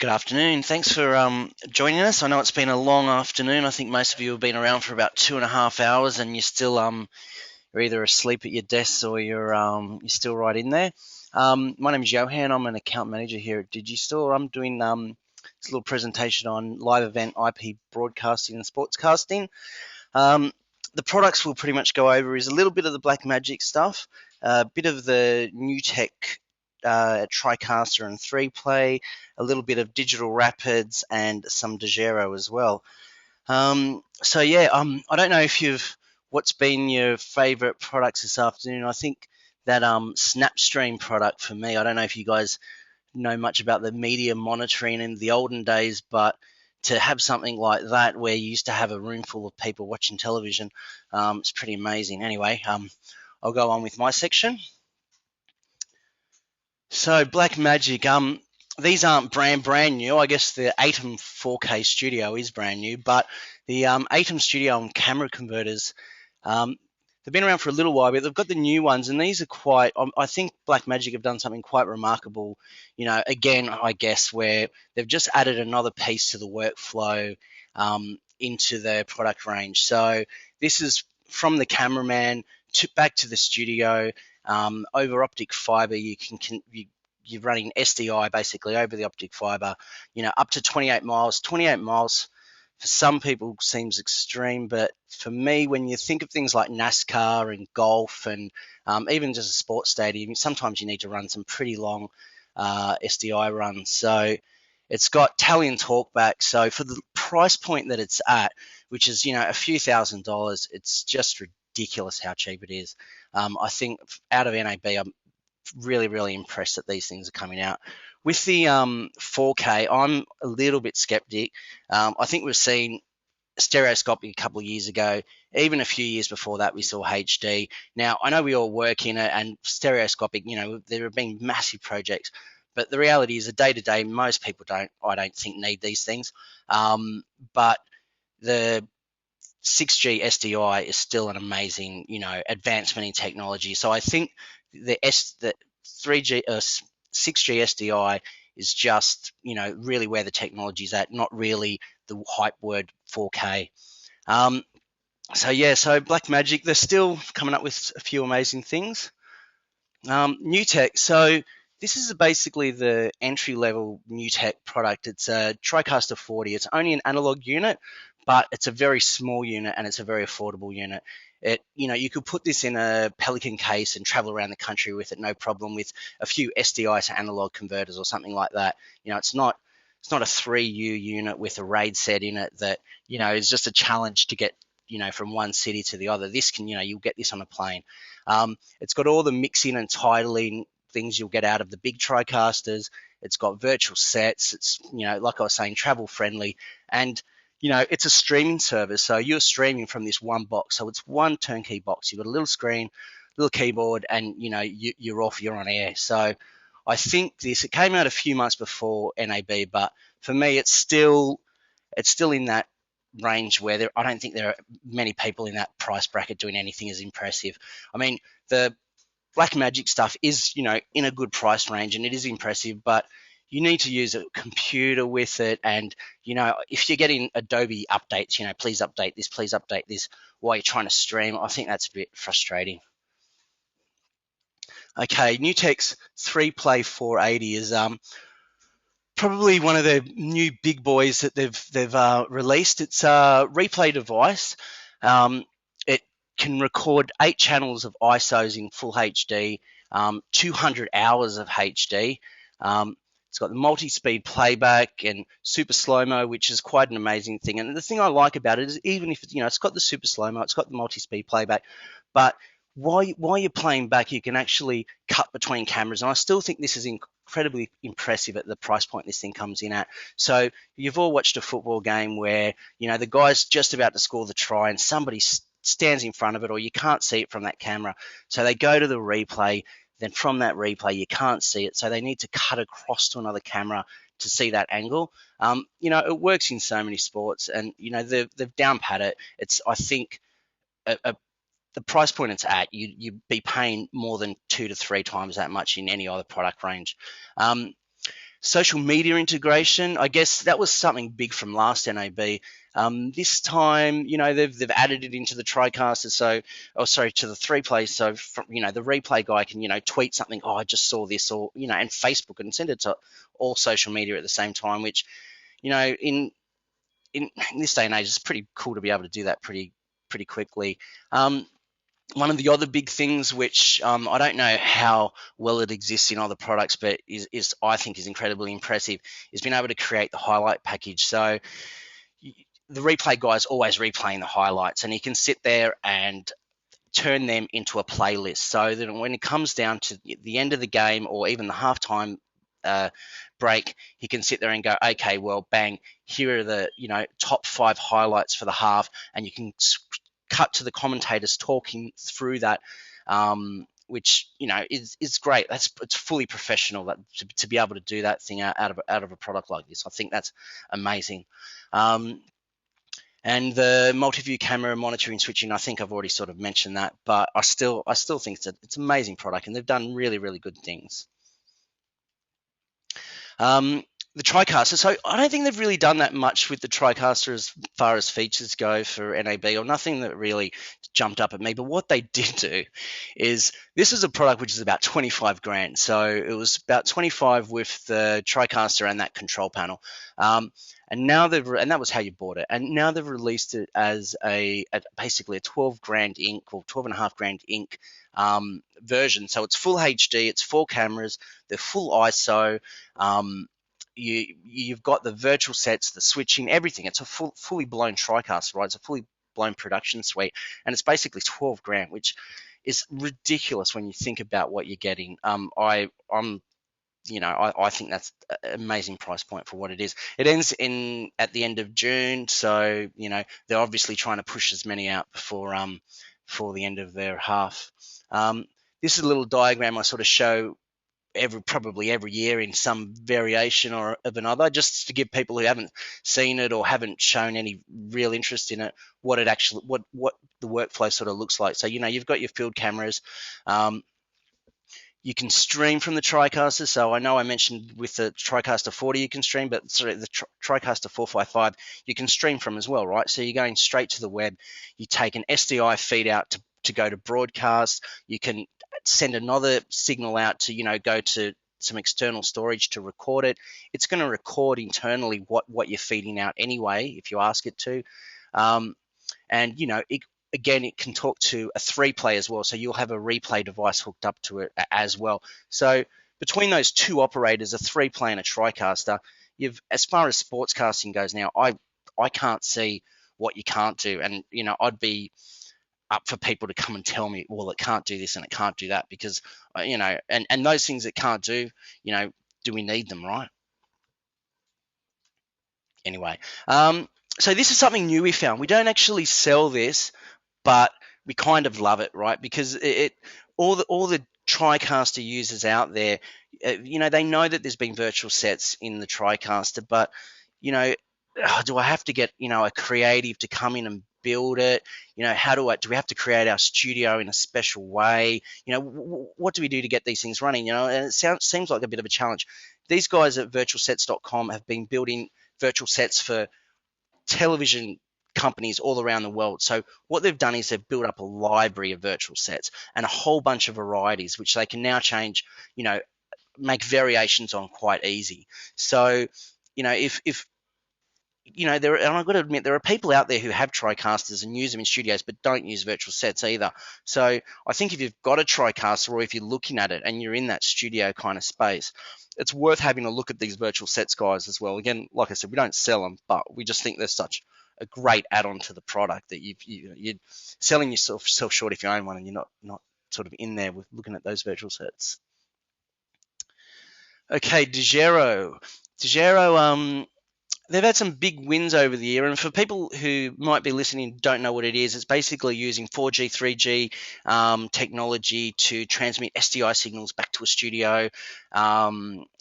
Good afternoon. Thanks for joining us. I know it's been a long afternoon. I think most of you have been around for about 2.5 hours, and you're still you're either asleep at your desks or you're still right in there. My name is Johan. I'm an account manager here at Digistore. I'm doing this little presentation on live event IP broadcasting and sportscasting. The products we'll pretty much go over is a little bit of the Blackmagic stuff, a bit of the NewTek Tricaster and 3Play, a little bit of digital Rapids, and some Dejero as well. I don't know if what's been your favorite products this afternoon. I think that Snapstream product for me, I don't know if you guys know much about the media monitoring in the olden days, but to have something like that where you used to have a room full of people watching television, it's pretty amazing. Anyway, I'll go on with my section. So Blackmagic, these aren't brand new. I guess the Atom 4K Studio is brand new, but the Atom Studio and camera converters, they've been around for a little while, but they've got the new ones, and these are quite. I think Blackmagic have done something quite remarkable. Again, I guess where they've just added another piece to the workflow into their product range. So this is from the cameraman back to the studio. Over optic fiber, you're running SDI basically over the optic fiber, up to 28 miles. 28 miles for some people seems extreme, but for me, when you think of things like NASCAR and golf and even just a sports stadium, sometimes you need to run some pretty long SDI runs. So it's got tally and talkback. So for the price point that it's at, which is a few $1,000s, it's just ridiculous how cheap it is. I think out of NAB, I'm really impressed that these things are coming out. With the 4K, I'm a little bit skeptic. I think we've seen stereoscopic a couple of years ago. Even a few years before that, we saw HD. Now, I know we all work in it, and stereoscopic, there have been massive projects, but the reality is, day-to-day, most people I don't think, need these things. But the 6G SDI is still an amazing, advancement in technology. So I think the 3G, 6G SDI is just, really where the technology is at, not really the hype word 4K. So Blackmagic, they're still coming up with a few amazing things. NewTek, so this is basically the entry-level NewTek product. It's a Tricaster 40. It's only an analog unit, but it's a very small unit and it's a very affordable unit. You could put this in a Pelican case and travel around the country with it, no problem, with a few SDI to analog converters or something like that. It's not a 3U unit with a RAID set in it that, is just a challenge to get, from one city to the other. This can, you'll get this on a plane. It's got all the mixing and titling things you'll get out of the big Tricasters. It's got virtual sets. It's, like I was saying, travel friendly. And it's a streaming service, so you're streaming from this one box. So it's one turnkey box. You've got a little screen, little keyboard, and you're off. You're on air. So I think it came out a few months before NAB, but for me, it's still in that range where I don't think there are many people in that price bracket doing anything as impressive. I mean, the Blackmagic stuff is in a good price range, and it is impressive, but you need to use a computer with it. And, if you're getting Adobe updates, please update this while you're trying to stream, I think that's a bit frustrating. Okay, NewTek's 3Play 480 is probably one of the new big boys that they've released. It's a replay device. It can record 8 channels of ISOs in full HD, 200 hours of HD. It's got the multi-speed playback and super slow-mo, which is quite an amazing thing. And the thing I like about it is, even if it's got the super slow-mo, it's got the multi-speed playback, but while you're playing back, you can actually cut between cameras. And I still think this is incredibly impressive at the price point this thing comes in at. So you've all watched a football game where, the guy's just about to score the try and somebody stands in front of it, or you can't see it from that camera. So they go to the replay. Then from that replay, you can't see it. So they need to cut across to another camera to see that angle. It works in so many sports, and, they've down pat it. It's, I think, the price point it's at, you'd be paying more than 2 to 3 times that much in any other product range. Social media integration, I guess that was something big from last NAB. This time, they've added it into the TriCaster, to the 3Play. So, the replay guy can, tweet something. Oh, I just saw this, or and Facebook and send it to all social media at the same time. Which, in this day and age, it's pretty cool to be able to do that pretty quickly. One of the other big things, which I don't know how well it exists in other products, but is I think is incredibly impressive, is being able to create the highlight package. So the replay guy is always replaying the highlights, and he can sit there and turn them into a playlist, so that when it comes down to the end of the game or even the halftime break, he can sit there and go, okay, well, bang, here are the top 5 highlights for the half, and you can cut to the commentators talking through that, which is great. It's fully professional to be able to do that thing out of a product like this. I think that's amazing. And the multi-view camera monitoring switching, I think I've already sort of mentioned that, but I still think it's an amazing product, and they've done really, really good things. The TriCaster, so I don't think they've really done that much with the TriCaster as far as features go for NAB, or nothing that really jumped up at me. But what they did do is, this is a product which is about 25 grand. So it was about 25 with the TriCaster and that control panel. And that was how you bought it. And now they've released it as basically a 12 grand ink, or 12.5 grand ink version. So it's full HD, it's 4 cameras, they're full ISO. You've got the virtual sets, the switching, everything. It's a fully blown TriCaster, right? It's a fully blown production suite, and it's basically 12 grand, which is ridiculous when you think about what you're getting. I think that's an amazing price point for what it is. It ends at the end of June, so they're obviously trying to push as many out before the end of their half. This is a little diagram I sort of show probably every year in some variation or of another, just to give people who haven't seen it or haven't shown any real interest in it what the workflow sort of looks like. So you've got your field cameras. You can stream from the TriCaster. So I know I mentioned with the TriCaster 40 you can stream, but the TriCaster 455 you can stream from as well, right? So you're going straight to the web. You take an SDI feed out to go to broadcast. You can send another signal out to go to some external storage to record it. It's going to record internally what you're feeding out anyway if you ask it to, and it can talk to a 3Play as well, so you'll have a replay device hooked up to it as well. So between those two operators, a 3Play and a TriCaster, as far as sportscasting goes now, I can't see what you can't do, and I'd be up for people to come and tell me, well, it can't do this and it can't do that, because and those things it can't do, do we need them, right? Anyway, so this is something new we found. We don't actually sell this, but we kind of love it, right? Because all the TriCaster users out there, they know that there's been virtual sets in the TriCaster, but do I have to get a creative to come in and build it? Do we have to create our studio in a special way? What do we do to get these things running? And it seems like a bit of a challenge. These guys at virtualsets.com have been building virtual sets for television companies all around the world. So what they've done is they've built up a library of virtual sets and a whole bunch of varieties, which they can now change, make variations on quite easy. So, if and I've got to admit, there are people out there who have TriCasters and use them in studios but don't use virtual sets either. So I think if you've got a TriCaster, or if you're looking at it and you're in that studio kind of space, it's worth having a look at these virtual sets guys as well. Again, like I said, we don't sell them, but we just think they're such a great add-on to the product that you're selling yourself short if you own one and you're not sort of in there with looking at those virtual sets. Okay, Dejero. They've had some big wins over the year, and for people who might be listening and don't know what it is, it's basically using 4G, 3G technology to transmit SDI signals back to a studio.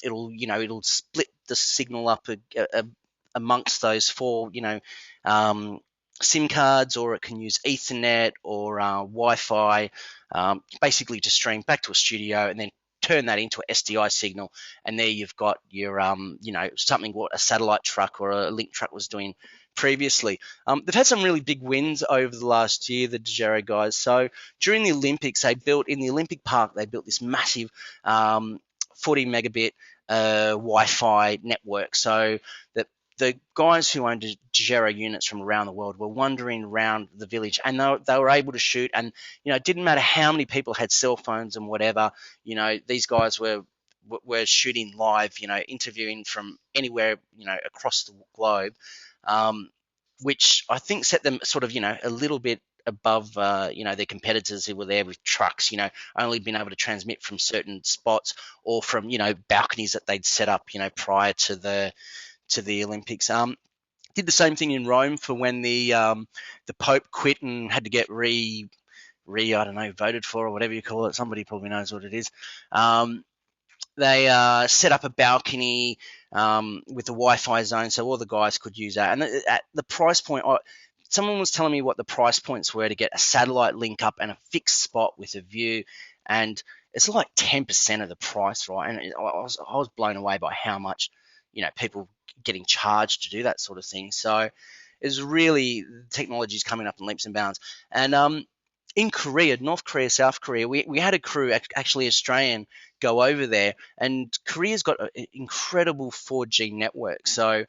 It'll split the signal up amongst those 4 SIM cards, or it can use Ethernet or Wi-Fi, basically to stream back to a studio and then turn that into a SDI signal, and there you've got your something what a satellite truck or a link truck was doing previously. They've had some really big wins over the last year, the Dejero guys. So during the Olympics, they built in the Olympic Park, they built this massive 40 megabit Wi-Fi network. So that the guys who owned Gero units from around the world were wandering around the village, and they were able to shoot. And it didn't matter how many people had cell phones and whatever. These guys were shooting live. Interviewing from anywhere across the globe, which I think set them sort of a little bit above their competitors who were there with trucks, only being able to transmit from certain spots or from balconies that they'd set up prior to the Olympics. Did the same thing in Rome for when the Pope quit and had to get voted for, or whatever you call it. Somebody probably knows what it is. They set up a balcony with a Wi-Fi zone, so all the guys could use that. And at the price point, someone was telling me what the price points were to get a satellite link up and a fixed spot with a view, and it's like 10% of the price, right? And I was blown away by how much people getting charged to do that sort of thing. So it's really, technology is coming up in leaps and bounds. And in Korea, North Korea, South Korea, we had a crew, actually Australian, go over there, and Korea's got an incredible 4G network. So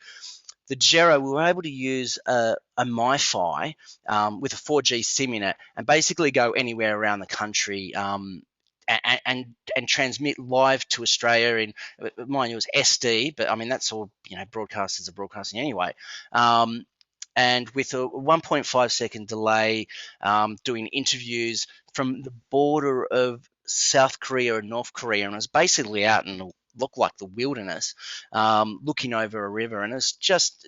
the Gero, we were able to use a MiFi with a 4G SIM in it, and basically go anywhere around the country and transmit live to Australia in, mind you, it was SD, but I mean that's all broadcasters are broadcasting anyway. And with a 1.5 second delay, doing interviews from the border of South Korea and North Korea, and I was basically out in the looked like the wilderness, looking over a river, and it's just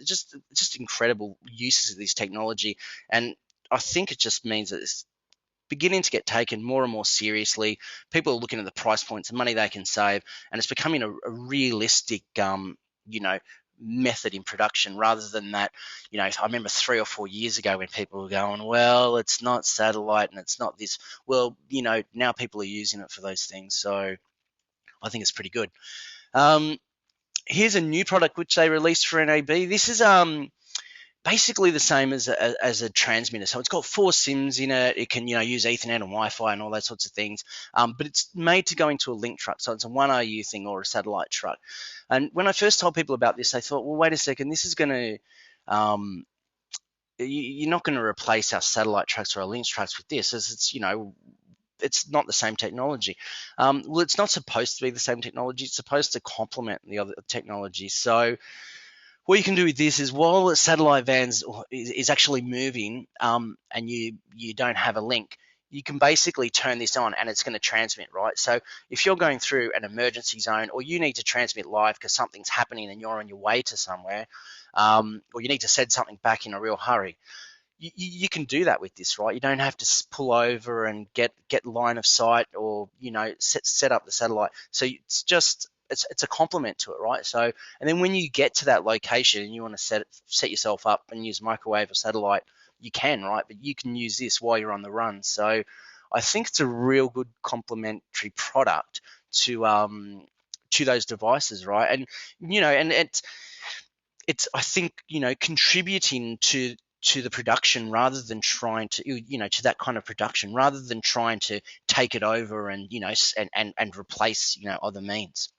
incredible uses of this technology. And I think it just means that it's beginning to get taken more and more seriously. People are looking at the price points and money they can save, and it's becoming a realistic method in production, rather than that. I remember 3 or 4 years ago when people were going, well, it's not satellite and it's not this. Well, now people are using it for those things, so I think it's pretty good. Here's a new product which they released for NAB. This is basically the same as a transmitter. So it's got 4 SIMs in it. It can use Ethernet and Wi-Fi and all those sorts of things. But it's made to go into a link truck, so it's a 1RU thing or a satellite truck. And when I first told people about this, they thought, well, wait a second, this is going to you're not going to replace our satellite trucks or our link trucks with this, as it's not the same technology. Well, it's not supposed to be the same technology. It's supposed to complement the other technology. So what you can do with this is, while the satellite vans is actually moving and you don't have a link, you can basically turn this on and it's going to transmit, right? So if you're going through an emergency zone, or you need to transmit live because something's happening and you're on your way to somewhere, or you need to send something back in a real hurry, you can do that with this, right? You don't have to pull over and get line of sight, or set up the satellite. So it's a complement to it, right? So, and then when you get to that location and you want to set yourself up and use microwave or satellite, you can, right? But you can use this while you're on the run. So I think it's a real good complementary product to those devices, right? And and it's I think contributing to the production, rather than trying to to that kind of production, rather than trying to take it over and and replace other means.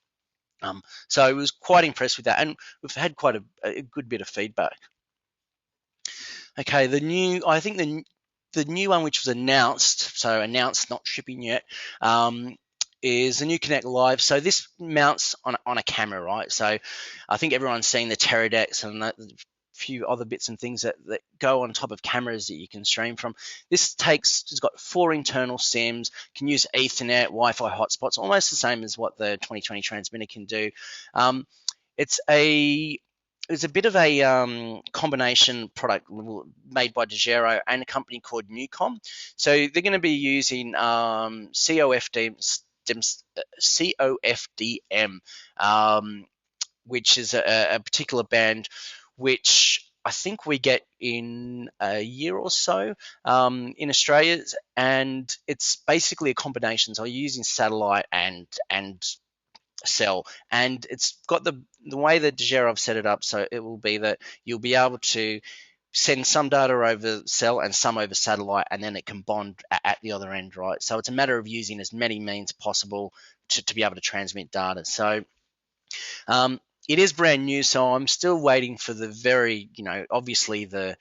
So I was quite impressed with that, and we've had quite a good bit of feedback. Okay, the new one which was announced, so announced, not shipping yet, is the new Connect Live. So this mounts on a camera, right? So I think everyone's seen the Pterodecks and a few other bits and things that go on top of cameras that you can stream from. It's got 4 internal SIMs, can use Ethernet, Wi-Fi hotspots, almost the same as what the 2020 transmitter can do. It's a bit of a combination product made by Dejero and a company called Newcom. So they're going to be using COFDM, which is a particular band which I think we get in a year or so in Australia, and it's basically a combination. So you're using satellite and cell, and it's got the way that Dejero have set it up. So it will be that you'll be able to send some data over cell and some over satellite, and then it can bond at the other end, right? So it's a matter of using as many means possible to be able to transmit data. So it is brand new, so I'm still waiting for the very, obviously the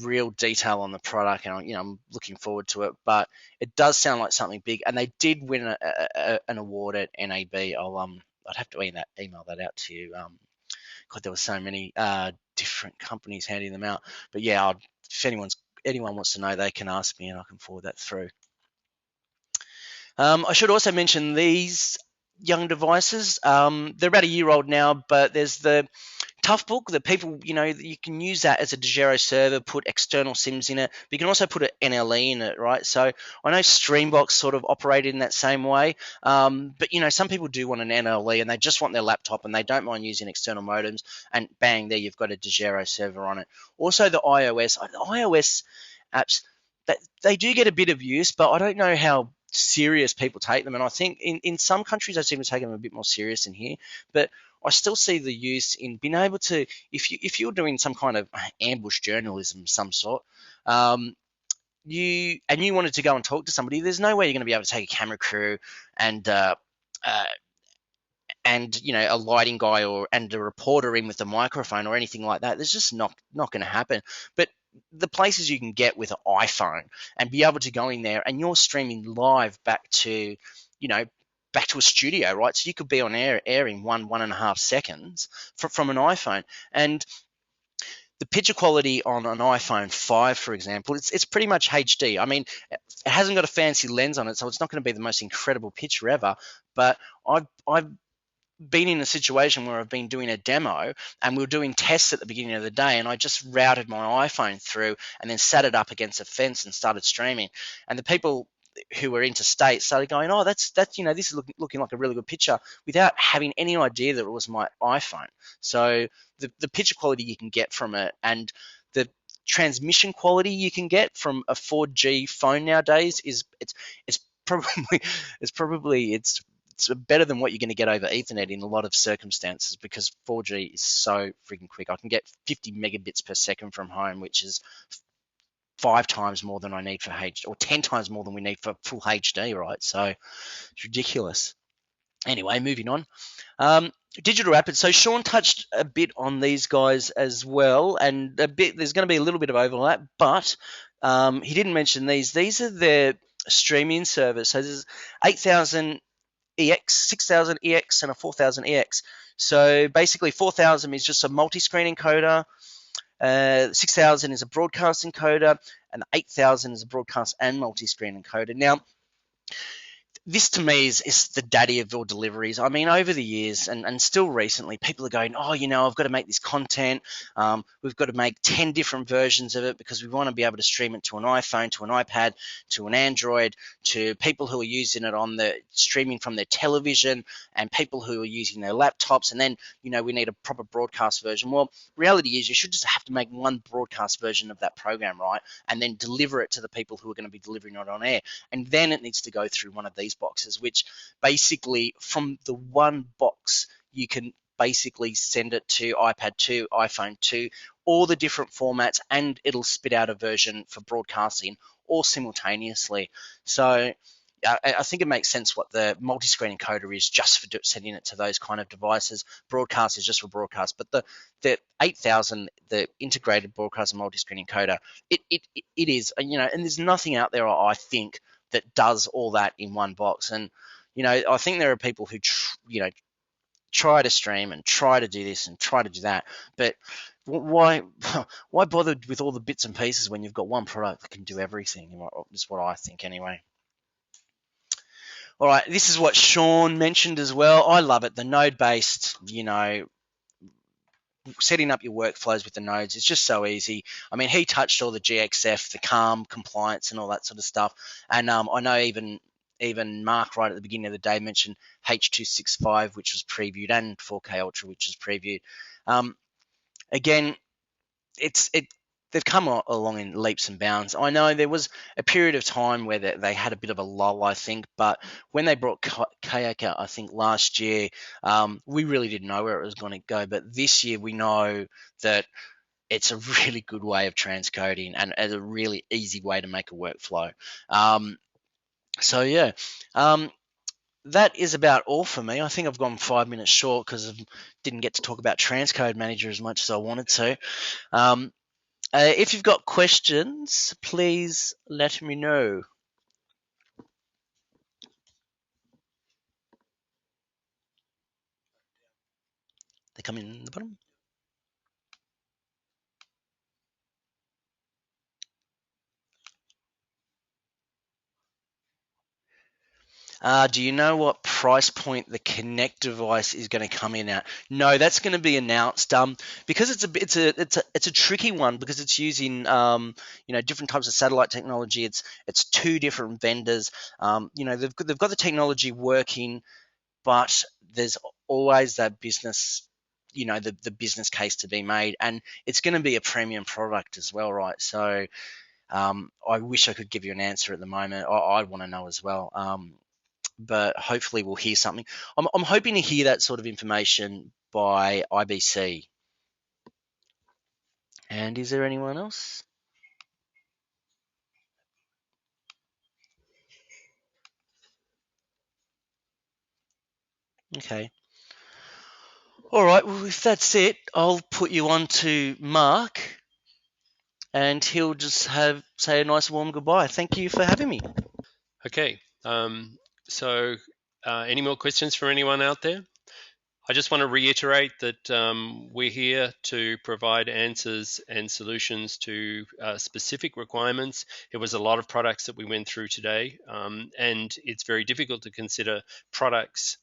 real detail on the product, and I'm looking forward to it. But it does sound like something big, and they did win an award at NAB. I'd have to email that out to you. God, there were so many different companies handing them out. But yeah, if anyone wants to know, they can ask me, and I can forward that through. I should also mention these young devices. They're about a year old now, but there's the Toughbook that people, you can use that as a Dejero server, put external SIMs in it, but you can also put an NLE in it, right? So I know Streambox sort of operated in that same way, but some people do want an NLE and they just want their laptop and they don't mind using external modems, and bang, there you've got a Dejero server on it. Also the iOS apps, they do get a bit of use, but I don't know how serious people take them, and I think in some countries I seem to take them a bit more serious than here, but I still see the use in being able to, if you're doing some kind of ambush journalism of some sort, you wanted to go and talk to somebody, there's no way you're going to be able to take a camera crew and a lighting guy and a reporter in with a microphone or anything like that. There's just not going to happen. But the places you can get with an iPhone and be able to go in there and you're streaming live back to a studio, right? So you could be on air in 1.5 seconds from an iPhone. And the picture quality on an iPhone 5, for example, it's pretty much HD. I mean, it hasn't got a fancy lens on it, so it's not going to be the most incredible picture ever. But I've been in a situation where I've been doing a demo and we were doing tests at the beginning of the day, and I just routed my iPhone through and then sat it up against a fence and started streaming. And the people who were interstate started going, oh, that's this is looking like a really good picture, without having any idea that it was my iPhone. So the picture quality you can get from it, and the transmission quality you can get from a 4G phone nowadays it's better than what you're going to get over Ethernet in a lot of circumstances, because 4G is so freaking quick. I can get 50 megabits per second from home, which is 5 times more than I need for HD, or 10 times more than we need for full HD, right? So it's ridiculous. Anyway, moving on. Digital Rapids. So Sean touched a bit on these guys as well, and there's going to be a little bit of overlap, but he didn't mention these. These are their streaming servers. So there's 8,000 EX, 6,000 EX, and a 4,000 EX. So basically 4,000 is just a multi-screen encoder, 6,000 is a broadcast encoder, and 8,000 is a broadcast and multi-screen encoder. Now, this to me is the daddy of all deliveries. I mean, over the years and still recently, people are going, oh, I've got to make this content. We've got to make 10 different versions of it because we want to be able to stream it to an iPhone, to an iPad, to an Android, to people who are using it on the streaming from their television, and people who are using their laptops. And then, we need a proper broadcast version. Well, reality is you should just have to make one broadcast version of that program, right? And then deliver it to the people who are going to be delivering it on air. And then it needs to go through one of these boxes, which basically from the one box you can basically send it to iPad 2, iPhone 2, all the different formats, and it'll spit out a version for broadcasting all simultaneously. So I think it makes sense what the multi-screen encoder is, just for sending it to those kind of devices. Broadcast is just for broadcast, but the 8,000, the integrated broadcast and multi-screen encoder, it is, and there's nothing out there, I think, that does all that in one box. And I think there are people who try to stream and try to do this and try to do that, but why bother with all the bits and pieces when you've got one product that can do everything? Is what I think anyway. All right, this is what Sean mentioned as well. I love it. The node-based, setting up your workflows with the nodes is just so easy. I mean, he touched all the GXF, the CALM compliance, and all that sort of stuff. And I know even Mark right at the beginning of the day mentioned H.265, which was previewed, and 4K Ultra, which was previewed. Again, they've come along in leaps and bounds. I know there was a period of time where they had a bit of a lull, I think, but when they brought Kayak out, I think last year, we really didn't know where it was going to go. But this year, we know that it's a really good way of transcoding and a really easy way to make a workflow. So yeah, that is about all for me. I think I've gone 5 minutes short because I didn't get to talk about Transcode Manager as much as I wanted to. If you've got questions, please let me know. They come in the bottom. Do you know what price point the Connect device is going to come in at? No, that's going to be announced. Because it's a tricky one because it's using different types of satellite technology. It's two different vendors. They've got the technology working, but there's always that business, the business case to be made, and it's going to be a premium product as well, right? So I wish I could give you an answer at the moment. I want to know as well. But hopefully we'll hear something. I'm hoping to hear that sort of information by IBC. And is there anyone else? Okay. All right. Well, if that's it, I'll put you on to Mark, and he'll just say a nice warm goodbye. Thank you for having me. Okay. So, any more questions from anyone out there? I just want to reiterate that we're here to provide answers and solutions to specific requirements. It was a lot of products that we went through today, and it's very difficult to consider products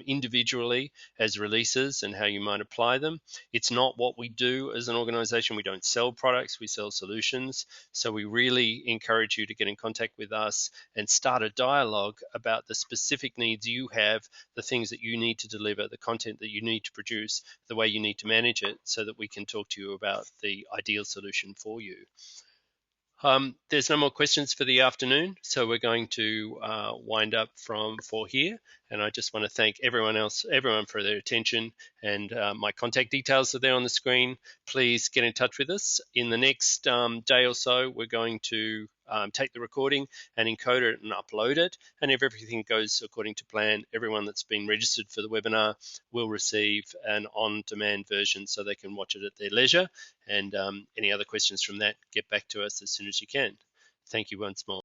individually as releases and how you might apply them. It's not what we do as an organization. We don't sell products, we sell solutions. So we really encourage you to get in contact with us and start a dialogue about the specific needs you have, the things that you need to deliver, the content that you need to produce, the way you need to manage it, so that we can talk to you about the ideal solution for you. There's no more questions for the afternoon, so we're going to wind up for here. And I just want to thank everyone for their attention. And my contact details are there on the screen. Please get in touch with us. In the next day or so, we're going to take the recording and encode it and upload it. And if everything goes according to plan, everyone that's been registered for the webinar will receive an on-demand version so they can watch it at their leisure. And any other questions from that, get back to us as soon as you can. Thank you once more.